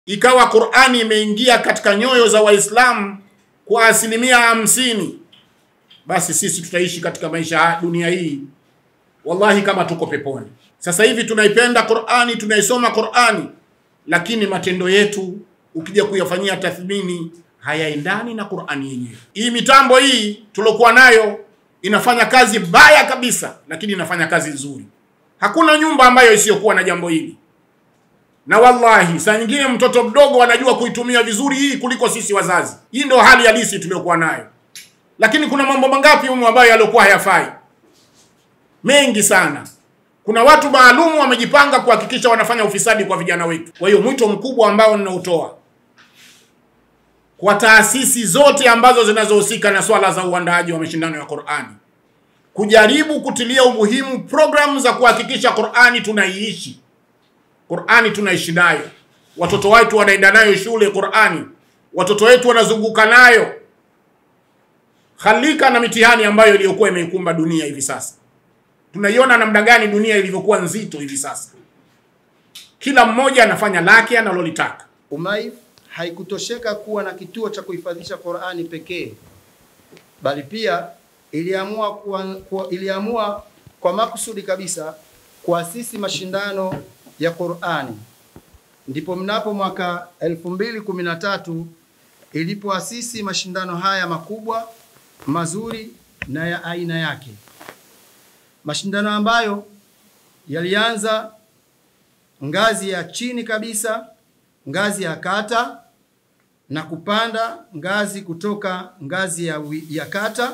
ikawa Qur'ani imeingia katika nyoyo za Waislamu kwa 50%, basi sisi tutaishi katika maisha ya dunia hii wallahi kama tuko peponi. Sasa hivi tunaipenda Qur'ani, tunaisoma Qur'ani, lakini matendo yetu ukija kuyafanyia tathmini hayaendani na Qur'ani yenyewe. Hii mitambo hii tulokuwa nayo inafanya kazi baya kabisa, lakini inafanya kazi nzuri. Hakuna nyumba ambayo isiyokuwa na jambo hili. Na wallahi saa nyingine mtoto mdogo anajua kuitumia vizuri hii kuliko sisi wazazi. Hii ndio hali halisi tuliyokuwa nayo. Lakini kuna mambo mangapi humu ambayo yalikuwa hayafai? Mengi sana. Kuna watu maalumu wamejipanga kuhakikisha wanafanya ufisadi kwa vijana wetu. Kwa hiyo mwito mkubwa ambao ninautoa kwa taasisi zote ambazo zinazohusika na swala za uandaaji wa mashindano ya Qur'ani, kujaribu kutilia umuhimu programu za kuhakikisha Qur'ani tunaiishi. Qur'ani tunaishi nayo. Watoto wetu wanaenda nayo shule Qur'ani. Watoto wetu wanazunguka nayo. Khalika na mitihani ambayo iliyokuwa imeikumba dunia hivi sasa. Tunaiona namna gani dunia ilivyokuwa nzito hivi sasa. Kila mmoja anafanya lake analolitaka. UMAIF haikutosheka kuwa na kituo cha kuhifadhisha Qur'ani pekee, bali pia iliamua kwa makusudi kabisa kuasisi mashindano ya Qur'ani. Ndipo mnapo mwaka 2013 ilipoasisi mashindano haya makubwa, mazuri na ya aina yake. Mashindano ambayo yalianza ngazi ya chini kabisa, ngazi ya kata, na kupanda ngazi kutoka ngazi ya kata,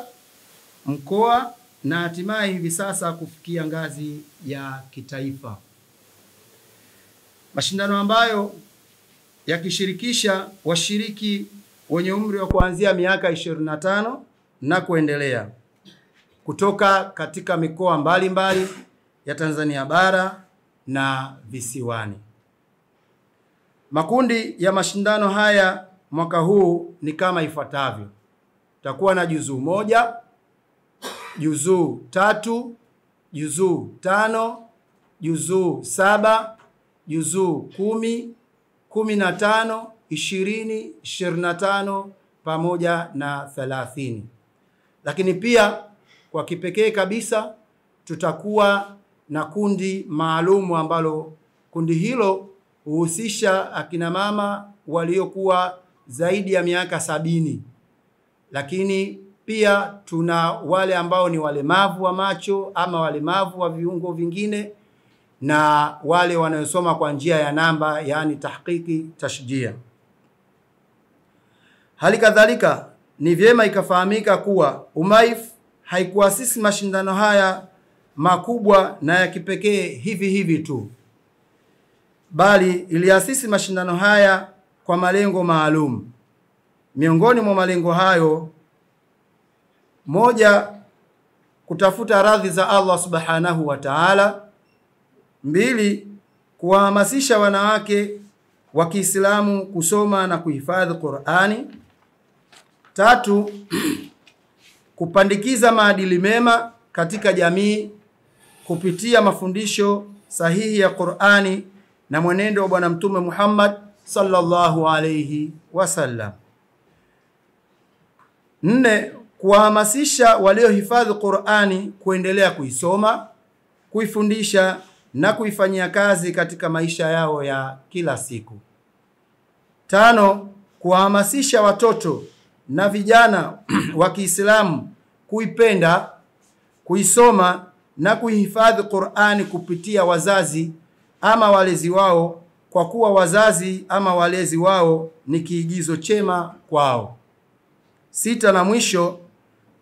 mkoa, na hatimaye hivi sasa kufikia ngazi ya kitaifa. Mashindano ambayo yakishirikisha washiriki wenye umri wa kuanzia miaka 25 na kuendelea kutoka katika mikoa mbalimbali ya Tanzania bara na visiwani. Makundi ya mashindano haya mwaka huu ni kama ifuatavyo. Tutakuwa na juzuu 1, juzuu 3, juzuu 5, juzuu 7, juzuu 10, 15, 20, 25 pamoja na 30. Lakini pia kwa kipekee kabisa tutakuwa na kundi maalumu ambalo kundi hilo huhusisha akina mama waliokuwa zaidi ya miaka 70. Lakini pia tuna wale ambao ni walemavu wa macho ama walemavu wa viungo vingine, na wale wanaosoma kwa njia ya namba, yani tahqiqi tashjia. Hali kadhalika ni vyema ikafahamika kuwa UMAIF haikuasisi mashindano haya makubwa na ya kipekee hivi tu, bali iliasisi mashindano haya kwa malengo maalum. Miongoni mwa malengo hayo, 1, kutafuta radhi za Allah subhanahu wa ta'ala; 2, kuwahamasisha wanawake wa Kiislamu kusoma na kuhifadhi Qur'ani; 3, kupandikiza maadili mema katika jamii kupitia mafundisho sahihi ya Qur'ani na mwenendo wa Bwana Mtume Muhammad sallallahu alayhi wasallam; 4, kuwahamasisha waliohifadhi Qur'ani kuendelea kuisoma, kuifundisha na kuifanyia kazi katika maisha yao ya kila siku; 5, kuwahamasisha watoto na vijana wa Kiislamu kuipenda, kuisoma na kuihifadhi Qur'ani kupitia wazazi ama walezi wao, kwa kuwa wazazi ama walezi wao ni kiigizo chema kwao. 6, na mwisho,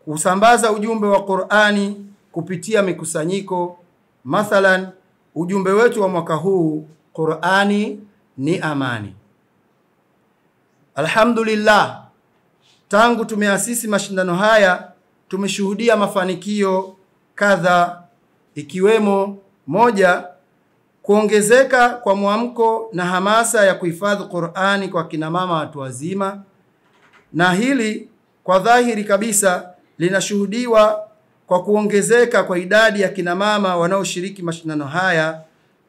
kusambaza ujumbe wa Qur'ani kupitia mikusanyiko. Mathalan, ujumbe wetu wa mwaka huu, Qur'ani ni amani. Alhamdulillah, tangu tumeasisi mashindano haya tumeshuhudia mafanikio kadha, ikiwemo: 1, kuongezeka kwa mwamko na hamasa ya kuhifadhi Qur'ani kwa kina mama watu wazima, na hili kwa dhahiri kabisa linashuhudiwa kwa kuongezeka kwa idadi ya kina mama wanaoshiriki mashindano haya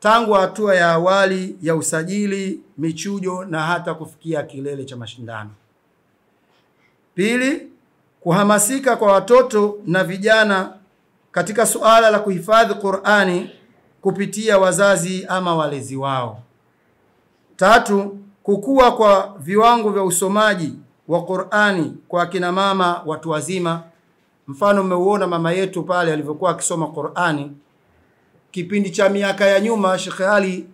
tangu hatua ya awali ya usajili, michujo na hata kufikia kilele cha mashindano. Pili, kuhamasika kwa watoto na vijana katika suala la kuhifadhi Qur'ani kupitia wazazi ama walezi wao. Tatu, kukua kwa viwango vya usomaji wa Qur'ani kwa kina mama watu wazima. Mfano mmeuona mama yetu pale alivyokuwa akisoma Qur'ani. Kipindi cha miaka ya nyuma Sheikh Ali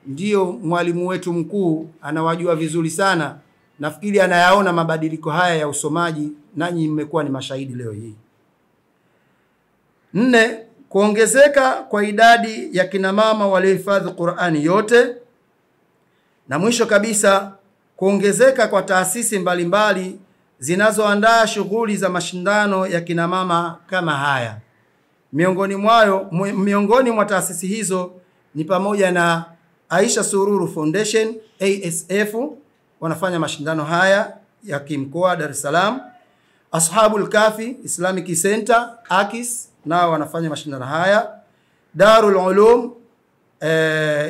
ndio mwalimu wetu mkuu, anawajua vizuri sana. Nafikiri anayaona mabadiliko haya ya usomaji, nanyi mmekuwa ni mashahidi leo hii. 4, kuongezeka kwa idadi ya kina mama waliohifadhi Qur'ani yote. Na mwisho kabisa, kuongezeka kwa taasisi mbalimbali zinazoandaa shughuli za mashindano ya kina mama kama haya. Miongoni mwa taasisi hizo ni pamoja na Aisha Sururu Foundation, ASF, wanafanya mashindano haya ya kimkoa Dar es Salaam. Ashabul Kafi Islamic Center, AKIS, nao wanafanya mashindano haya. Darul Ulum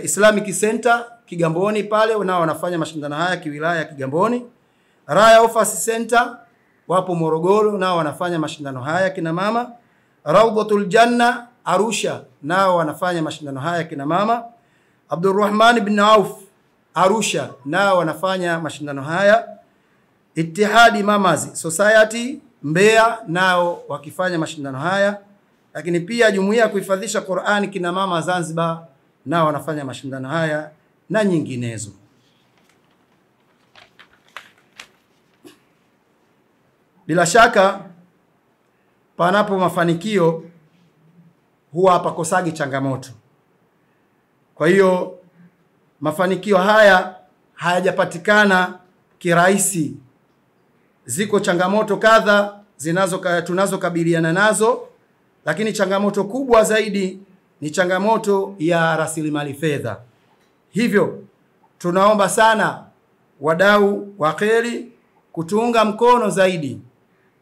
Islamic Center Kigamboni pale nao wanafanya mashindano haya kiwilaya ya Kigamboni. Raya Office Center wapo Morogoro, nao wanafanya mashindano haya kina mama. Rawdatul Janna Arusha, nao wanafanya mashindano haya kina mama. Abdurrahman ibn Auf Arusha, nao wanafanya mashindano haya. Ittihadi Mamas Society Mbeya, nao wakifanya mashindano haya. Lakini pia Jumuiya kuhifadhisha Qur'ani kina mama Zanzibar, nao wanafanya mashindano haya na nyinginezo. Bila shaka panapo mafanikio huwa hapakosagi changamoto. Kwa hiyo mafanikio haya hayajapatikana kirahisi. Ziko changamoto kadha tunazokabiliana nazo, lakini changamoto kubwa zaidi ni changamoto ya rasilimali fedha. Hivyo tunaomba sana wadau wa kheri kutuunga mkono zaidi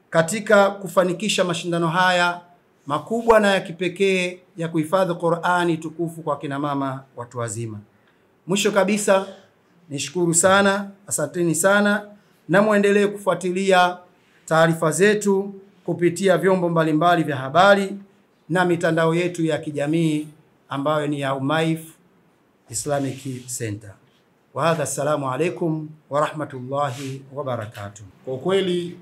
katika kufanikisha mashindano haya makubwa na ya kipekee ya kuhifadhi Qur'ani tukufu kwa kina mama watu wazima. Mwisho kabisa nishukuru sana, asanteni sana, na muendelee kufuatilia taarifa zetu kupitia vyombo mbalimbali vya habari na mitandao yetu ya kijamii ambayo ni ya Umaif Islamic Center. Wa hadha, assalamu alaikum wa rahmatullahi wa barakatuh. Kwa kweli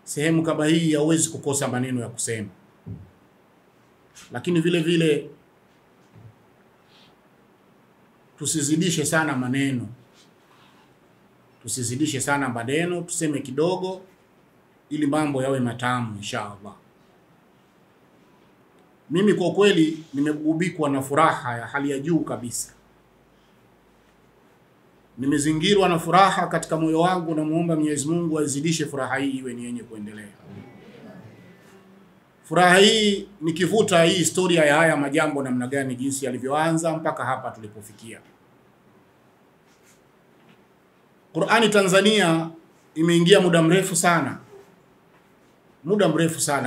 sehemu kama hii hauwezi kukosa maneno ya kusema, lakini vile vile tusizidishe sana maneno, tuseme kidogo ili mambo yawe matamu inshallah. Mimi kwa kweli nimegubikwa na furaha ya hali ya juu kabisa. Nimezingirwa na furaha katika moyo wangu, na muomba Mwenyezi Mungu azidishe furaha hii iwe ni yenye kuendelea. Furaha hii nikivuta hii historia ya haya majambo namna gani, jinsi yalivyoanza mpaka hapa tulipofikia. Qur'ani Tanzania imeingia muda mrefu sana.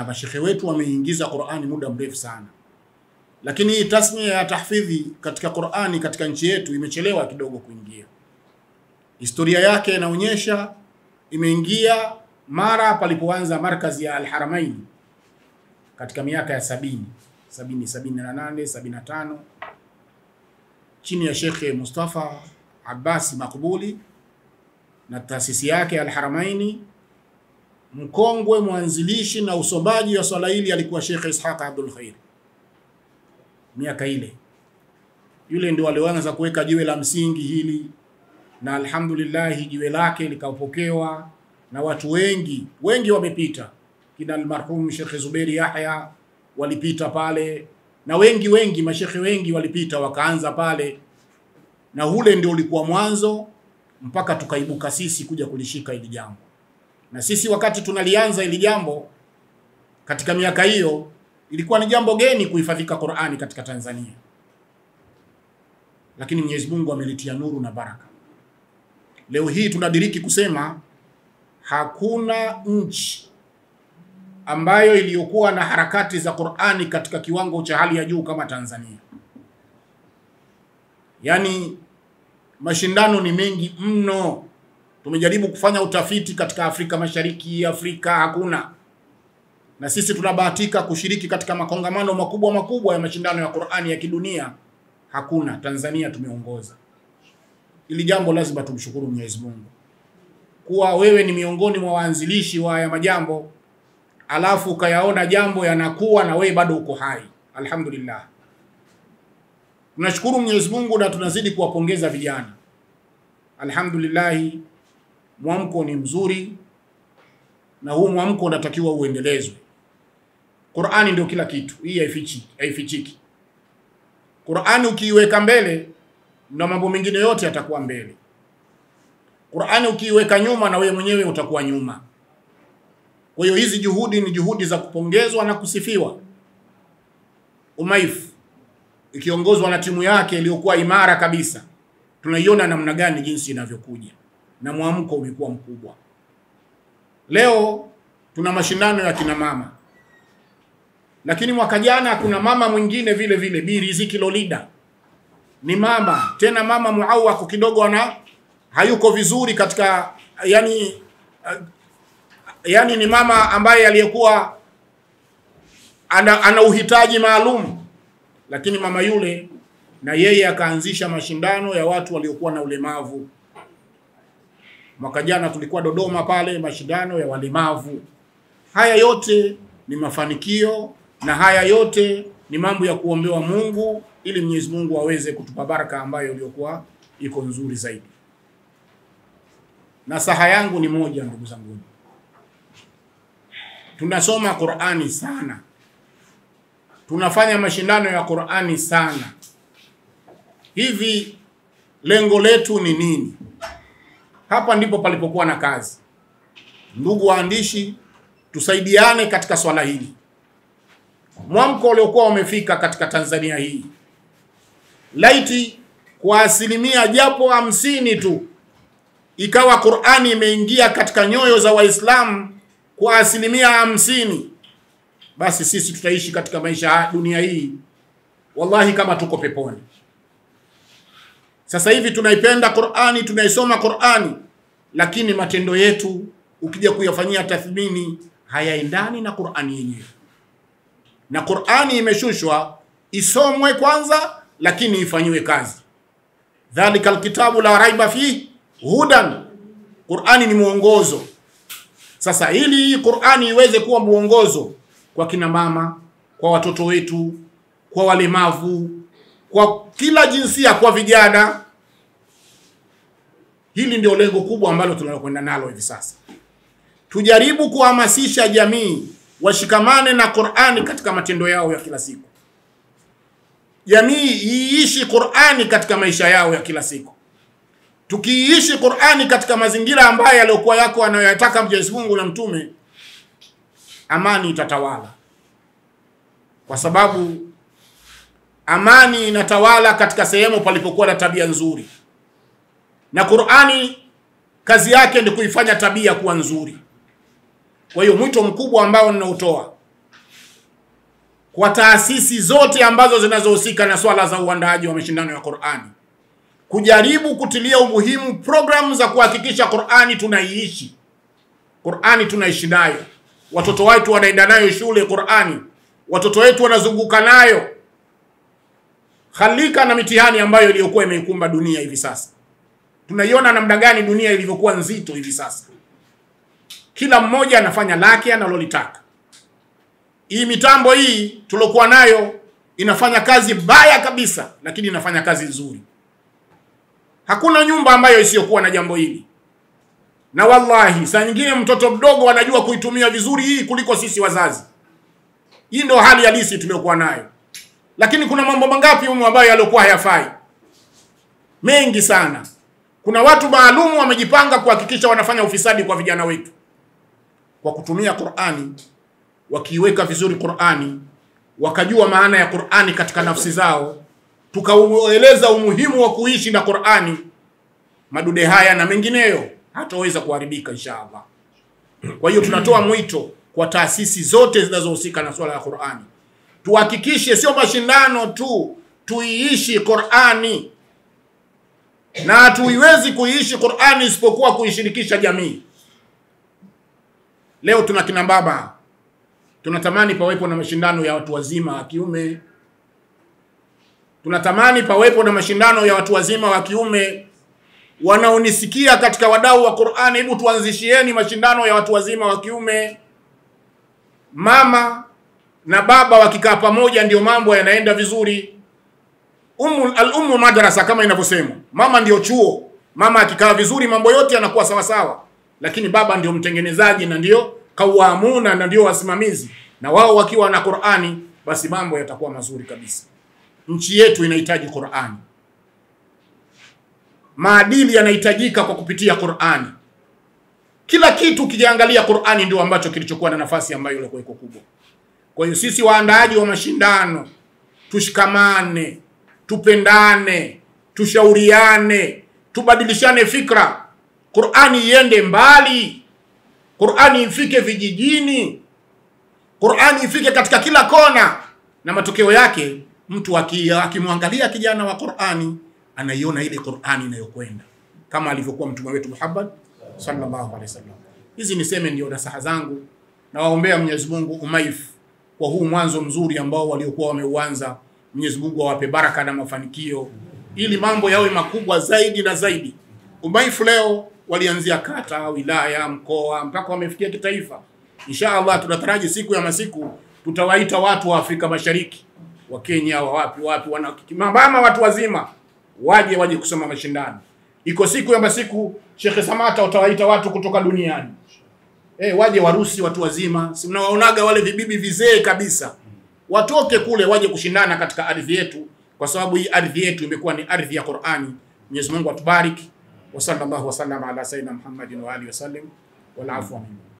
Mashekhe wetu wameingiza Qur'ani muda mrefu sana. Lakini hii tasnia ya tahfidhi katika Qur'ani katika nchi yetu imechelewa kidogo kuingia. Historia yake inaonyesha imeingia mara palipoanza markazi ya Al-Haramain katika miaka ya 78, 75 chini ya Sheikh Mustafa Abbas Makbuli na taasisi yake Al-Haramaini. Mkongwe mwanzilishi na usomaji wa swala hili alikuwa Sheikh Ishaq Abdul Khair. Miaka ile yule ndio alianza kuweka jiwe la msingi hili, na alhamdulillah jiwe lake likapokewa na watu wengi wamepita. Kina almarhum Sheikh Zuberi Yahya walipita pale, na wengi mashekhe wengi walipita wakaanza pale, na ule ndio ulikuwa mwanzo mpaka tukaibuka sisi kuja kulishika hili jambo. Na sisi wakati tunalianza hili jambo katika miaka hiyo ilikuwa ni jambo geni kuhifadhika Qur'ani katika Tanzania, lakini Mwenyezi Mungu amelitia nuru na baraka. Leo hii tunadiriki kusema hakuna nchi ambayo iliyokuwa na harakati za Qur'ani katika kiwango cha hali ya juu kama Tanzania. Yani mashindano ni mengi mno. Tumejaribu kufanya utafiti katika Afrika Mashariki, Afrika hakuna. Na sisi tunabahatika kushiriki katika makongamano makubwa ya mashindano ya Qur'ani ya kidunia. Hakuna. Tanzania tumeongoza. Ili jambo lazima tumshukuru Mwenyezi Mungu. Kuwa wewe ni miongoni mwa waanzilishi wa haya majambo, alafu ukayaona jambo yanakuwa na wewe bado uko hai. Alhamdulillah. Tunashukuru Mwenyezi Mungu na tunazidi kuwapongeza vijana. Alhamdulillah, mwamko ni mzuri na huu mwamko unatakiwa uendelezwe. Qur'ani ndio kila kitu. Hii haifichiki. Qur'ani ukiiweka mbele na mambo mengine yote yatakuwa mbele. Qur'ani ukiiweka nyuma na wewe mwenyewe utakuwa nyuma. Kwa hiyo hizi juhudi ni juhudi za kupongezwa na kusifiwa. Umaif ikiongozwa na timu yake iliyokuwa imara kabisa, tunaiona namna gani jinsi inavyokuja na mwamko umekuwa mkubwa. Leo tuna mashindano ya kina mama, lakini mwaka jana kuna mama mwingine vile vile, Bi Riziki Lolida. Ni mama, tena mama muawako kidogo, hayuko vizuri katika yani ni mama ambaye aliyekuwa ana uhitaji maalum, lakini mama yule na yeye akaanzisha mashindano ya watu waliokuwa na ulemavu. Mwaka jana tulikuwa Dodoma pale, mashindano ya walemavu. Haya yote ni mafanikio na haya yote ni mambo ya kuombewa Mungu ili Mwenyezi Mungu aweze kutupa baraka ambayo iliyokuwa iko nzuri zaidi. Na saha yangu ni moja, ndugu zangu. Tunasoma Qur'ani sana. Tunafanya mashindano ya Qur'ani sana. Hivi lengo letu ni nini? Hapa ndipo palipokuwa na kazi. Ndugu waandishi, tusaidiane katika swala hili. Mwamko uliokuwa umefika katika Tanzania hii, laiti kwa asilimia japo 50 tu ikawa Qur'ani imeingia katika nyoyo za Waislamu kwa asilimia 50, basi sisi tutaishi katika maisha dunia hii wallahi kama tuko peponi. Sasa hivi tunaipenda Qur'ani, tunaisoma Qur'ani, lakini matendo yetu ukija kuyafanyia tathmini hayaendani na Qur'ani yenyewe. Na Qur'ani imeshushwa isomwe kwanza, lakini ifanywe kazi. Dhalika alkitabu la raiba fi hudan. Qur'ani ni mwongozo. Sasa ili hii Qur'ani iweze kuwa mwongozo kwa kina mama, kwa watoto wetu, kwa walemavu, kwa kila jinsia, kwa vijana, hili ndio lengo kubwa ambalo tunalokwenda nalo hivi sasa. Tujaribu kuhamasisha jamii washikamane na Qur'ani katika matendo yao ya kila siku. Jamii iishi Qur'ani katika maisha yao ya kila siku. Tukiishi Qur'ani katika mazingira ambayo yaliokuwa yako anayoyataka Mwenyezi Mungu na Mtume, amani itatawala. Kwa sababu amani inatawala katika sehemu palipokuwa na tabia nzuri. Na Qur'ani kazi yake ni kuifanya tabia kuwa nzuri. Kwa hiyo mwito mkubwa ambao ninautoa kwa taasisi zote ambazo zinazohusika na swala za uandaaji wa mashindano ya Qur'ani, kujaribu kutilia umuhimu programu za kuhakikisha Qur'ani tunaiishi. Qur'ani tunaishi nayo. Watoto wetu wanaenda nayo shule Qur'ani. Watoto wetu wanazunguka nayo. Khalika na mitihani ambayo iliyokuwa imeikumba dunia hivi sasa. Tunaiona namna gani dunia ilivyokuwa nzito hivi sasa. Kila mmoja anafanya lake analolitaka. Hii mitambo hii tulokuwa nayo inafanya kazi baya kabisa, lakini inafanya kazi nzuri. Hakuna nyumba ambayo isiyokuwa na jambo hili. Na wallahi saa nyingine mtoto mdogo anajua kuitumia vizuri hii kuliko sisi wazazi. Hii ndio hali halisi tuliyokuwa nayo. Lakini kuna mambo mangapi humu ambayo yalikuwa hayafai? Mengi sana. Kuna watu maalumu wamejipanga kuhakikisha wanafanya ufisadi kwa vijana wetu. Kwa kutumia Qur'ani, wakiweka vizuri Qur'ani, wakajua maana ya Qur'ani katika nafsi zao, tukaueleza umuhimu wa kuishi na Qur'ani, madude haya na mengineyo hataweza kuharibika inshallah. Kwa hiyo tunatoa mwito kwa taasisi zote zinazohusika na swala ya Qur'ani. Tuhakikishe sio mashindano tu, tuiishi Qur'ani. na hatuiwezi kuiishi Qur'ani isipokuwa kuishirikisha jamii. Leo tuna kina baba, tunatamani pawepo na mashindano ya watu wazima wa kiume. Tunatamani pawepo na mashindano ya watu wazima wa kiume. Wanaonisikia katika wadau wa Qur'ani, hebu tuanzishieni mashindano ya watu wazima wa kiume. Mama na baba wakikaa pamoja ndio mambo yanaenda vizuri. Al-ummu madrasa kama inavyosema. Mama ndio chuo. Mama akikaa vizuri mambo yote yanakuwa sawa sawa. Lakini baba ndio mtengenezaji na ndio kawamuna na ndio wasimamizi. Na wao wakiwa na Qur'ani basi mambo yatakuwa mazuri kabisa. Nchi yetu inahitaji Qur'ani. Maadili yanahitajika kwa kupitia Qur'ani. Kila kitu kijaangalia Qur'ani ndio ambacho kilichokuwa na nafasi ambayo ilikuwa iko kubwa. Kwa hiyo sisi waandaaji wa mashindano tushikamane, tupendane, tushauriane, tubadilishane fikra. Qur'ani iende mbali. Qur'ani ifike vijijini. Qur'ani ifike katika kila kona, na matokeo yake mtu akimwangalia kijana wa Qur'ani anaiona ile Qur'ani inayokwenda kama alivyokuwa mtume wetu Muhammad sallallahu alaihi wasallam. Hizi niseme ndio nasaha zangu, na waombea Mwenyezi Mungu Umaif kwa huu mwanzo mzuri ambao waliokuwa wameuanza. Mwenyezi Mungu awape baraka na mafanikio ili mambo yawe makubwa zaidi na zaidi. Umaif leo walianzia kata, wilaya, mkoa mpaka wamefikia kitaifa. Inshallah tunataraji siku ya masiku tutawaita watu wa Afrika Mashariki, wa Kenya, wa wapi mama watu wazima waje kusoma mashindano. Iko siku ya masiku Sheikh Samata utawaita watu kutoka duniani. Waje Warusi watu wazima, si mnawaonaga wale vibibi vizee kabisa. Watoke kule waje kushindana katika ardhi yetu, kwa sababu hii ardhi yetu imekuwa ni ardhi ya Qur'ani. Mwenyezi Mungu atubariki. Wa sallallahu wa sallam ala sayyidina Muhammadin wa alihi wasallam. Wal afwa minkum.